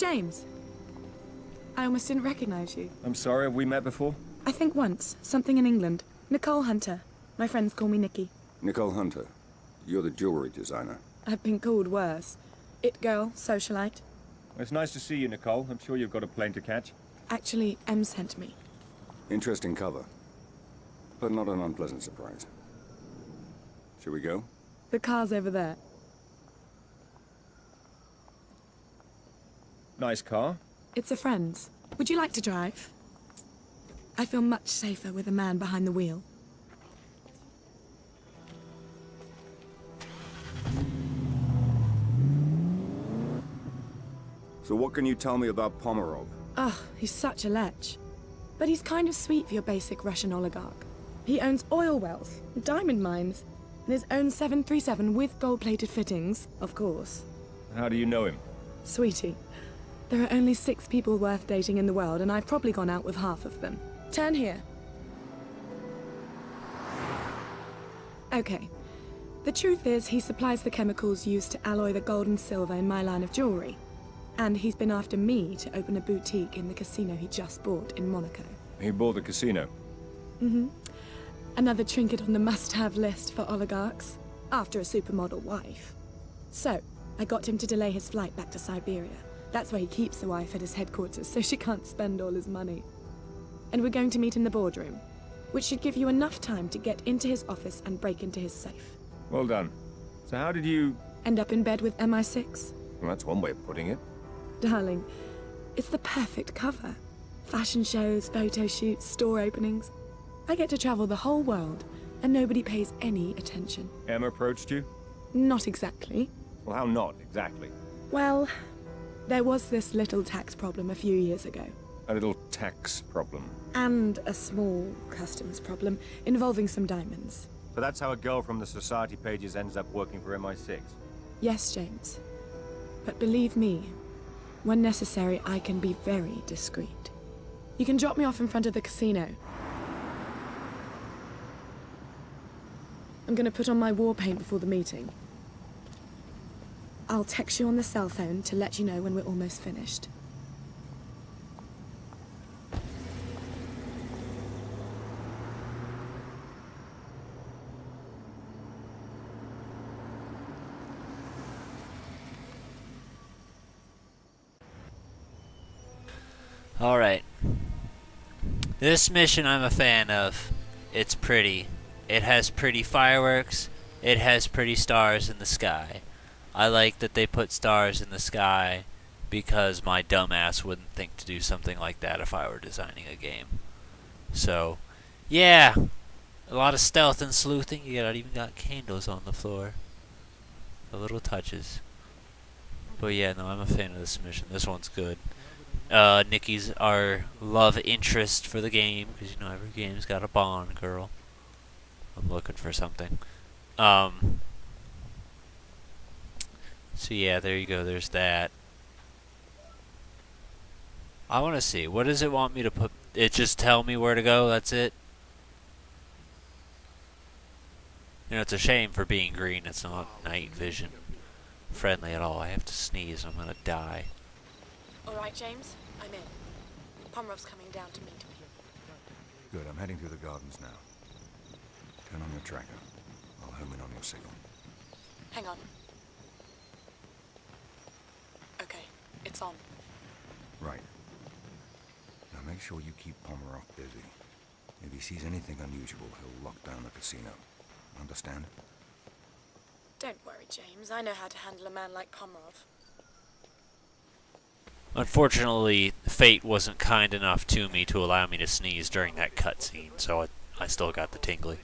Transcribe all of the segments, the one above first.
James. I almost didn't recognize you. I'm sorry, have we met before? I think once. Something in England. Nicole Hunter. My friends call me Nikki. Nicole Hunter. You're the jewelry designer. I've been called worse. It girl, socialite. It's nice to see you, Nicole. I'm sure you've got a plane to catch. Actually, Em sent me. Interesting cover. But not an unpleasant surprise. Shall we go? The car's over there. Nice car. It's a friend's. Would you like to drive? I feel much safer with a man behind the wheel. So what can you tell me about Pomerov? Ugh, he's such a lech. But he's kind of sweet for your basic Russian oligarch. He owns oil wells, diamond mines, and his own 737 with gold-plated fittings, of course. How do you know him? Sweetie, there are only 6 people worth dating in the world, and I've probably gone out with half of them. Turn here. Okay. The truth is, he supplies the chemicals used to alloy the gold and silver in my line of jewelry. And he's been after me to open a boutique in the casino he just bought in Monaco. He bought the casino. Mm-hmm. Another trinket on the must-have list for oligarchs, after a supermodel wife. So, I got him to delay his flight back to Siberia. That's where he keeps the wife at his headquarters, so she can't spend all his money. And we're going to meet in the boardroom, which should give you enough time to get into his office and break into his safe. Well done. So how did you... End up in bed with MI6? Well, that's one way of putting it. Darling, it's the perfect cover. Fashion shows, photo shoots, store openings. I get to travel the whole world, and nobody pays any attention. Emma approached you? Not exactly. Well, how not exactly? Well, there was this little tax problem a few years ago. A little tax problem. And a small customs problem involving some diamonds. So that's how a girl from the society pages ends up working for MI6? Yes, James. But believe me, when necessary, I can be very discreet. You can drop me off in front of the casino. I'm gonna put on my war paint before the meeting. I'll text you on the cell phone to let you know when we're almost finished. Alright. This mission I'm a fan of. It's pretty. It has pretty fireworks. It has pretty stars in the sky. I like that they put stars in the sky because my dumbass wouldn't think to do something like that if I were designing a game. So, yeah. A lot of stealth and sleuthing. You even got candles on the floor. The little touches. But yeah, no, I'm a fan of this mission. This one's good. Nikki's our love interest for the game, because, you know, every game's got a Bond girl. I'm looking for something. So yeah, there you go, there's that. I want to see, what does it want me to put? It just tell me where to go, that's it? You know, it's a shame for being green, it's not night vision friendly at all. I have to sneeze, I'm gonna die. Alright, James, I'm in. Pomerov's coming down to meet me. Good, I'm heading through the gardens now. Turn on your tracker. I'll home in on your signal. Hang on. Okay, it's on. Right. Now make sure you keep Pomerov busy. If he sees anything unusual, he'll lock down the casino. Understand? Don't worry, James. I know how to handle a man like Pomerov. Unfortunately, fate wasn't kind enough to me to allow me to sneeze during that cutscene, so I still got the tingly.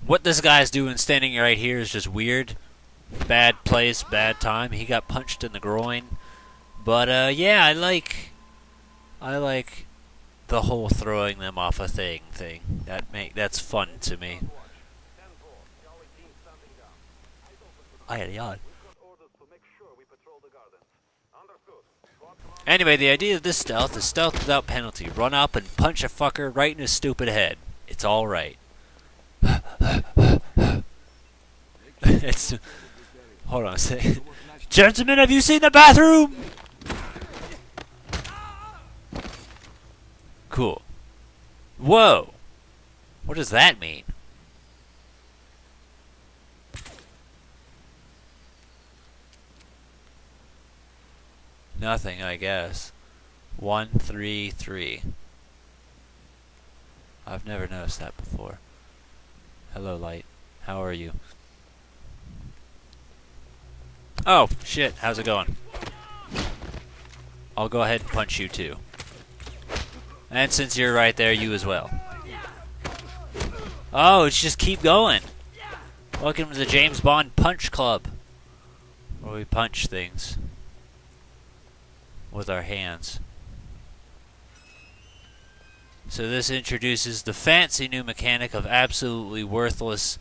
What this guy's doing standing right here is just weird. Bad place, bad time. He got punched in the groin. But, yeah, I like the whole throwing them off a thing. That's fun to me. I had a yawn. Anyway, the idea of this stealth is stealth without penalty. Run up and punch a fucker right in his stupid head. It's alright. It's... Hold on a second. Gentlemen, have you seen the bathroom? Whoa! What does that mean? Nothing, I guess. 133. I've never noticed that before. Hello, light. How are you? Oh, shit. How's it going? I'll go ahead and punch you, too. And since you're right there, you as well. Oh, it's just keep going. Welcome to the James Bond Punch Club, where we punch things with our hands. So this introduces the fancy new mechanic of absolutely worthless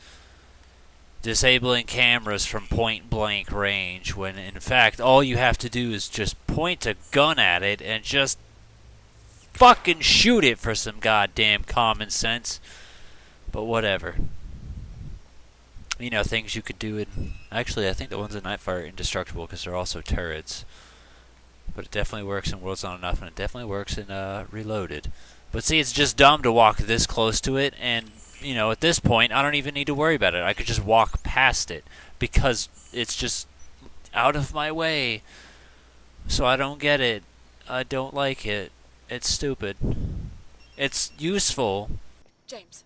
disabling cameras from point blank range, when in fact all you have to do is just point a gun at it and just fucking shoot it for some goddamn common sense. But whatever. You know, things you could do in... Actually, I think the ones in Nightfire are indestructible because they're also turrets. But it definitely works in World's Not Enough, and it definitely works in Reloaded. But see, it's just dumb to walk this close to it, and, you know, at this point, I don't even need to worry about it. I could just walk past it, because it's just out of my way. So I don't get it. I don't like it. It's stupid. It's useful. James.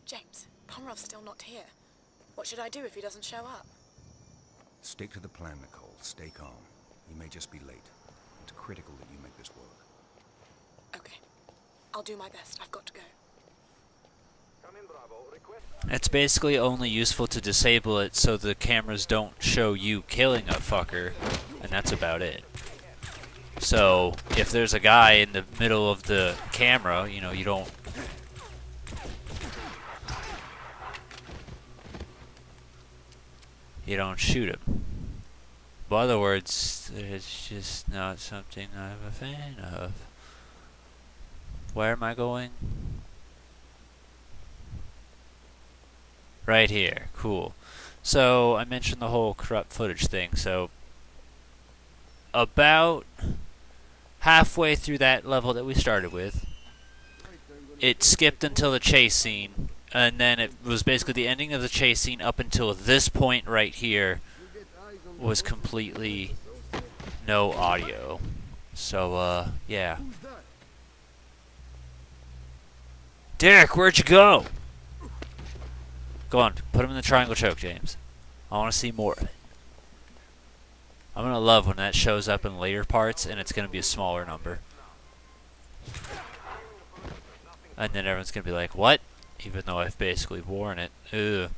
James, Pomerov's still not here. What should I do if he doesn't show up? Stick to the plan, Nicole. Stay calm. You may just be late. It's critical that you make this work. Okay. I'll do my best. I've got to go. It's basically only useful to disable it so the cameras don't show you killing a fucker, and that's about it. So, if there's a guy in the middle of the camera, you know, you don't... You don't shoot him. In other words, it's just not something I'm a fan of. Where am I going? Right here. Cool. So, I mentioned the whole corrupt footage thing. So, about halfway through that level that we started with, it skipped until the chase scene. And then it was basically the ending of the chase scene up until this point right here was completely no audio. So, yeah. Derek, where'd you go? Go on, put him in the triangle choke, James. I want to see more of it. I'm going to love when that shows up in later parts and it's going to be a smaller number. And then everyone's going to be like, what? Even though I've basically worn it. Ugh.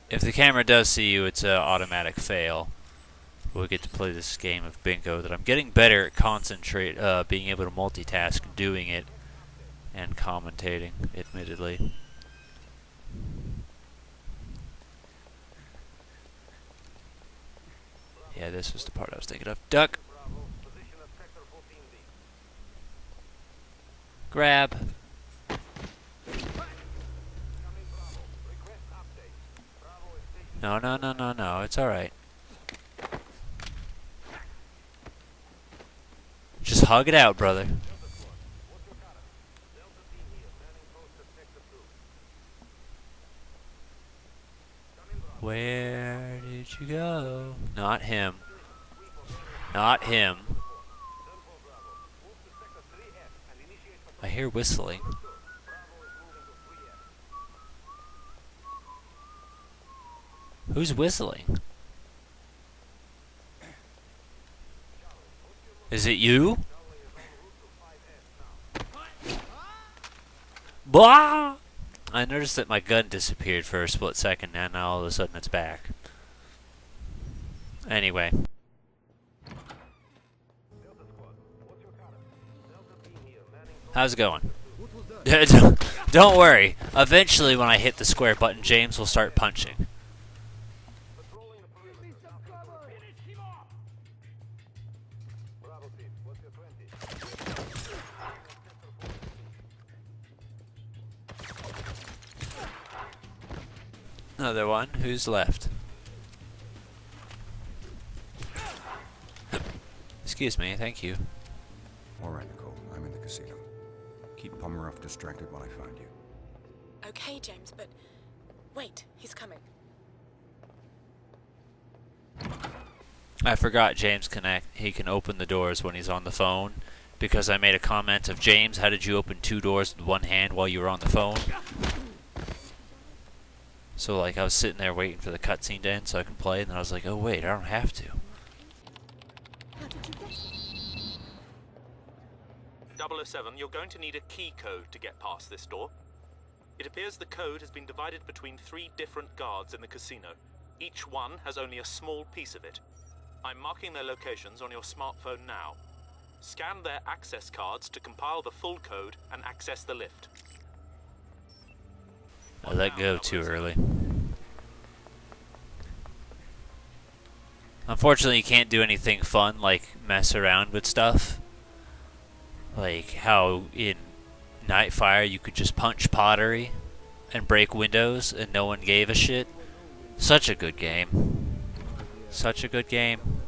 If the camera does see you, it's an automatic fail. We'll get to play this game of bingo that I'm getting better at being able to multitask doing it and commentating, admittedly. Yeah, this was the part I was thinking of. Duck! Grab! No, no, no, no, no. It's alright. Just hug it out, brother. Where did you go? Not him. Not him. I hear whistling. Who's whistling? Is it you? Blah! I noticed that my gun disappeared for a split second, and now all of a sudden it's back. Anyway. How's it going? Don't worry. Eventually, when I hit the square button, James will start punching. Another one. Who's left? Excuse me. Thank you. All right, Nicole. I'm in the casino. Keep Pomeroff distracted while I find you. Okay, James, but... Wait, he's coming. I forgot James he can open the doors when he's on the phone, because I made a comment of, James, how did you open 2 doors with one hand while you were on the phone? So like I was sitting there waiting for the cutscene to end so I can play, and then I was like, oh wait, I don't have to. How did you get it? 007, you're going to need a key code to get past this door. It appears the code has been divided between 3 different guards in the casino. Each one has only a small piece of it. I'm marking their locations on your smartphone now. Scan their access cards to compile the full code and access the lift. I let go too early. Unfortunately, you can't do anything fun like mess around with stuff. Like how in Nightfire you could just punch pottery and break windows and no one gave a shit. Such a good game. Such a good game.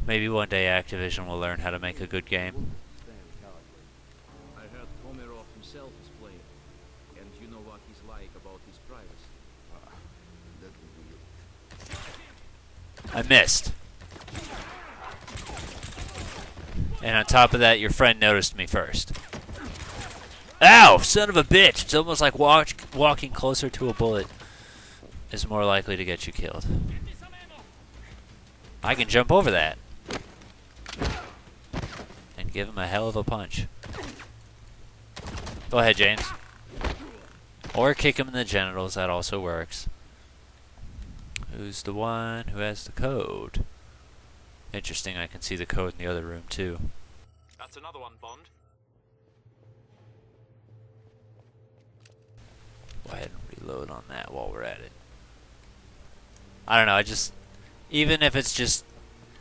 Maybe one day Activision will learn how to make a good game. I heard Pomerov himself is playing, and you know what he's like about his privacy. That will be it. I missed. And on top of that, your friend noticed me first. Ow! Son of a bitch! It's almost like walking closer to a bullet is more likely to get you killed. I can jump over that and give him a hell of a punch. Go ahead, James. Or kick him in the genitals, that also works. Who's the one who has the code? Interesting, I can see the code in the other room too. That's another one, Bond. Go ahead and reload on that while we're at it. I don't know, I just... Even if it's just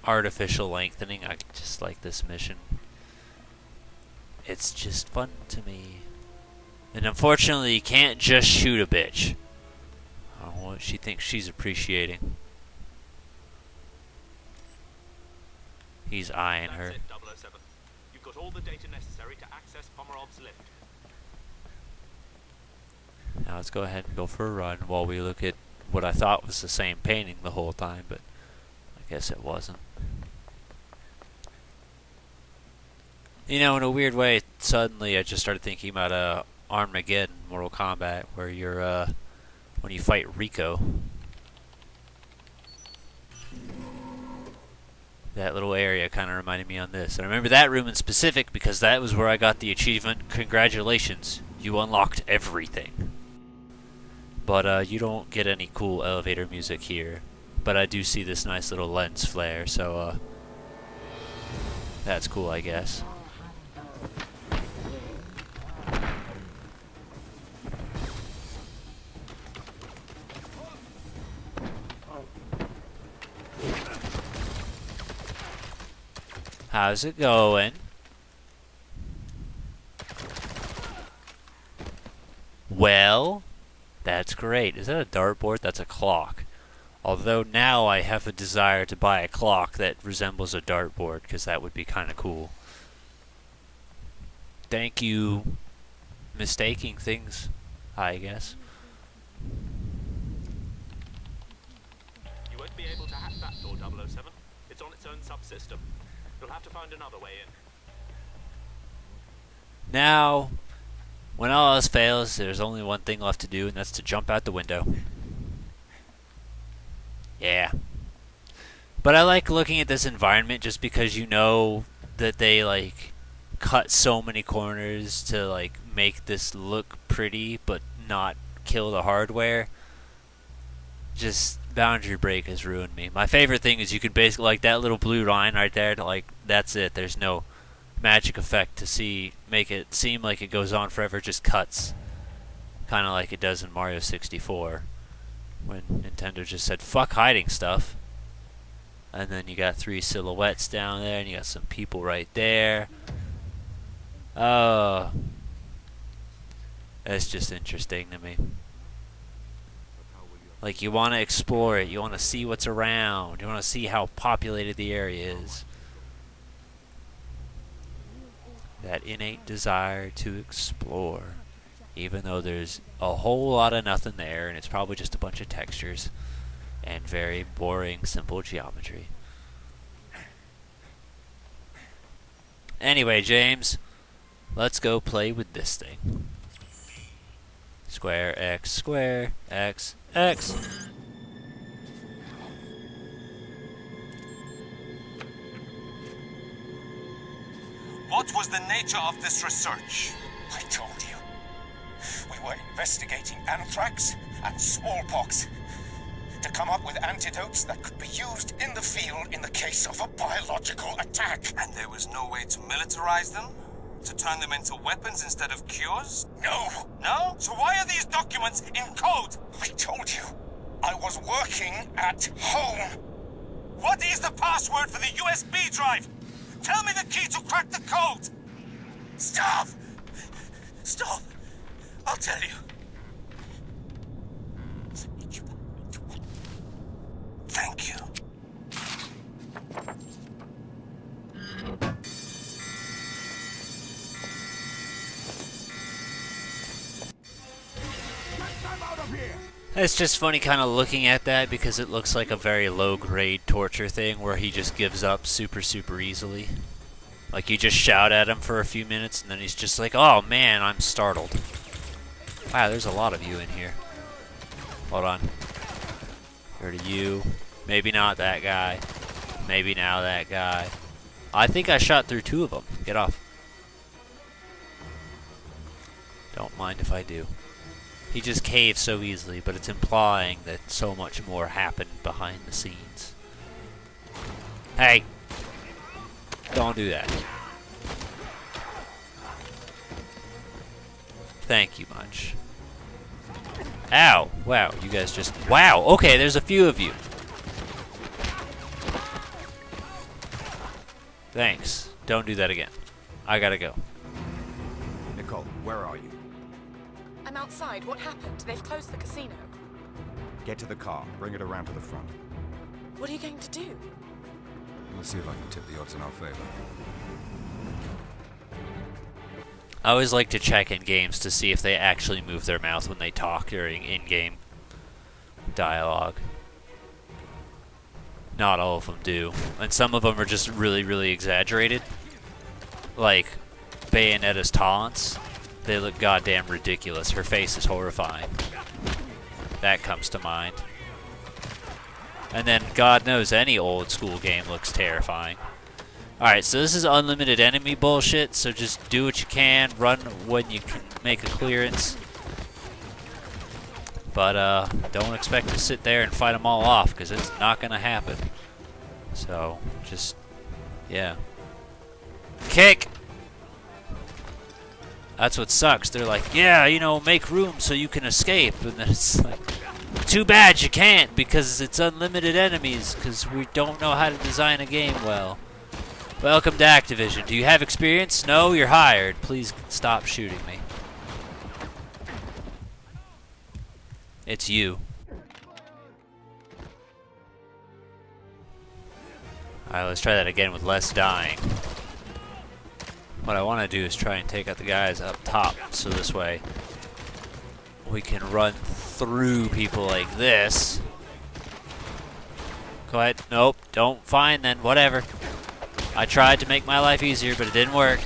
artificial lengthening, I just like this mission. It's just fun to me. And unfortunately, you can't just shoot a bitch. I don't know what she thinks she's appreciating. He's eyeing her. That's it, 007. You've got all the data necessary to access Pomerov's lift. Now let's go ahead and go for a run while we look at what I thought was the same painting the whole time, but I guess it wasn't. You know, in a weird way, suddenly I just started thinking about Armageddon, Mortal Kombat, where you're when you fight Rico. That little area kind of reminded me on this. And I remember that room in specific because that was where I got the achievement, congratulations, you unlocked everything. But you don't get any cool elevator music here. But I do see this nice little lens flare, so that's cool, I guess. How's it going? Well, that's great. Is that a dartboard? That's a clock. Although now I have a desire to buy a clock that resembles a dartboard, because that would be kind of cool. Thank you, mistaking things, I guess. You won't be able to hack that door, 007. It's on its own subsystem. You'll have to find another way in. Now, when all else fails, there's only one thing left to do, and that's to jump out the window. Yeah. But I like looking at this environment just because you know that they, like, cut so many corners to, like, make this look pretty but not kill the hardware. Just boundary break has ruined me. My favorite thing is you could basically, like, that little blue line right there, like, that's it. There's no magic effect to make it seem like it goes on forever. It just cuts. Kind of like it does in Mario 64. When Nintendo just said, fuck hiding stuff. And then you got 3 silhouettes down there, and you got some people right there. Oh. That's just interesting to me. Like, you want to explore it, you want to see what's around, you want to see how populated the area is. That innate desire to explore. Even though there's a whole lot of nothing there, and it's probably just a bunch of textures and very boring, simple geometry. Anyway, James, let's go play with this thing. Square, X, X. What was the nature of this research? I told you. We were investigating anthrax and smallpox to come up with antidotes that could be used in the field in the case of a biological attack. And there was no way to militarize them? To turn them into weapons instead of cures? No! No? So why are these documents in code? I told you. I was working at home. What is the password for the USB drive? Tell me the key to crack the code! Stop! Stop! I'll tell you. Thank you. It's just funny kind of looking at that because it looks like a very low-grade torture thing where he just gives up super easily. Like you just shout at him for a few minutes and then he's just like, oh man, I'm startled. Wow, there's a lot of you in here. Hold on. Heard of you. Maybe not that guy. Maybe now that guy. I think I shot through 2 of them. Get off. Don't mind if I do. He just caves so easily, but it's implying that so much more happened behind the scenes. Hey! Don't do that. Thank you much. Ow! Wow, you guys just... Wow! Okay, there's a few of you. Thanks. Don't do that again. I gotta go. Nicole, where are you? I'm outside. What happened? They've closed the casino. Get to the car. Bring it around to the front. What are you going to do? Let's see if I can tip the odds in our favor. I always like to check in games to see if they actually move their mouth when they talk during in-game dialogue. Not all of them do. And some of them are just really exaggerated. Like Bayonetta's taunts. They look goddamn ridiculous. Her face is horrifying. That comes to mind. And then, God knows, any old school game looks terrifying. Alright, so this is unlimited enemy bullshit, so just do what you can, run when you can make a clearance. But, don't expect to sit there and fight them all off, because it's not gonna happen. So, just, yeah. Kick! That's what sucks. They're like, yeah, you know, make room so you can escape. And then it's like, too bad you can't because it's unlimited enemies because we don't know how to design a game well. Welcome to Activision. Do you have experience? No, you're hired. Please stop shooting me. It's you. Alright, let's try that again with less dying. What I want to do is try and take out the guys up top, so this way we can run through people like this. Go ahead. Nope, don't fine then, whatever. I tried to make my life easier, but it didn't work.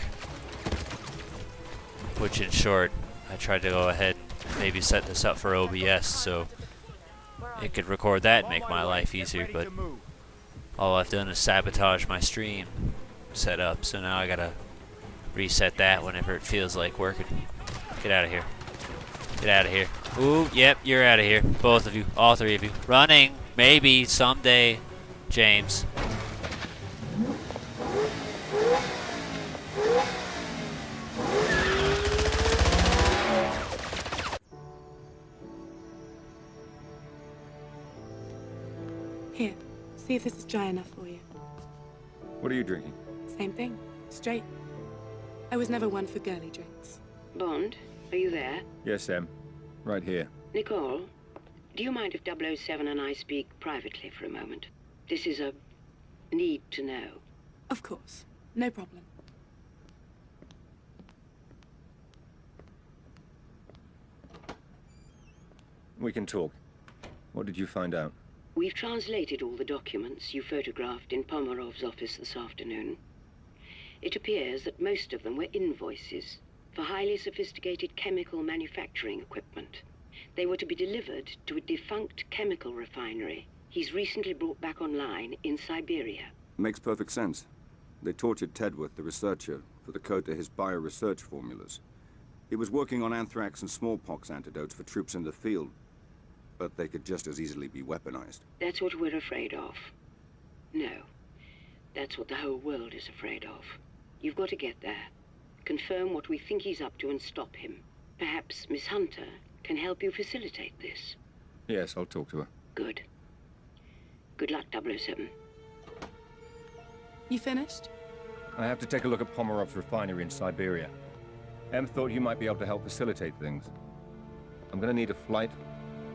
Which, in short, I tried to go ahead and maybe set this up for OBS so it could record that and make my life easier, but all I've done is sabotage my stream setup, so now I gotta reset that whenever it feels like working. Get out of here. Get out of here. Ooh, yep, you're out of here. Both of you. All 3 of you. Running. Maybe someday, James. Here, see if this is dry enough for you. What are you drinking? Same thing. Straight. I was never one for girly drinks. Bond, are you there? Yes, Em. Right here. Nicole, do you mind if 007 and I speak privately for a moment? This is a need to know. Of course. No problem. We can talk. What did you find out? We've translated all the documents you photographed in Pomerov's office this afternoon. It appears that most of them were invoices for highly sophisticated chemical manufacturing equipment. They were to be delivered to a defunct chemical refinery he's recently brought back online in Siberia. Makes perfect sense. They tortured Tedworth, the researcher, for the code to his bioresearch formulas. He was working on anthrax and smallpox antidotes for troops in the field, but they could just as easily be weaponized. That's what we're afraid of. No, that's what the whole world is afraid of. You've got to get there, confirm what we think he's up to and stop him. Perhaps Miss Hunter can help you facilitate this. Yes, I'll talk to her. Good. Good luck, 007. You finished? I have to take a look at Pomerov's refinery in Siberia. Em thought you might be able to help facilitate things. I'm gonna need a flight,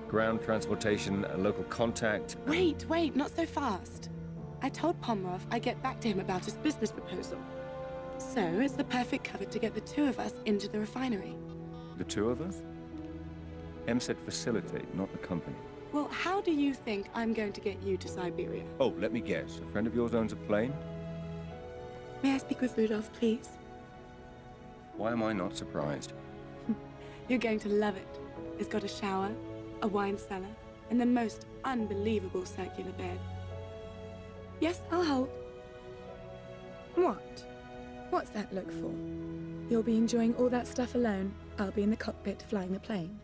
ground transportation, a local contact. Wait, not so fast. I told Pomerov I'd get back to him about his business proposal. So it's the perfect cover to get the two of us into the refinery. The two of us? Em said facilitate, not the company. Well, how do you think I'm going to get you to Siberia? Oh, let me guess. A friend of yours owns a plane? May I speak with Rudolph, please? Why am I not surprised? You're going to love it. It's got a shower, a wine cellar, and the most unbelievable circular bed. Yes, I'll hold. What? What's that look for? You'll be enjoying all that stuff alone. I'll be in the cockpit flying the plane.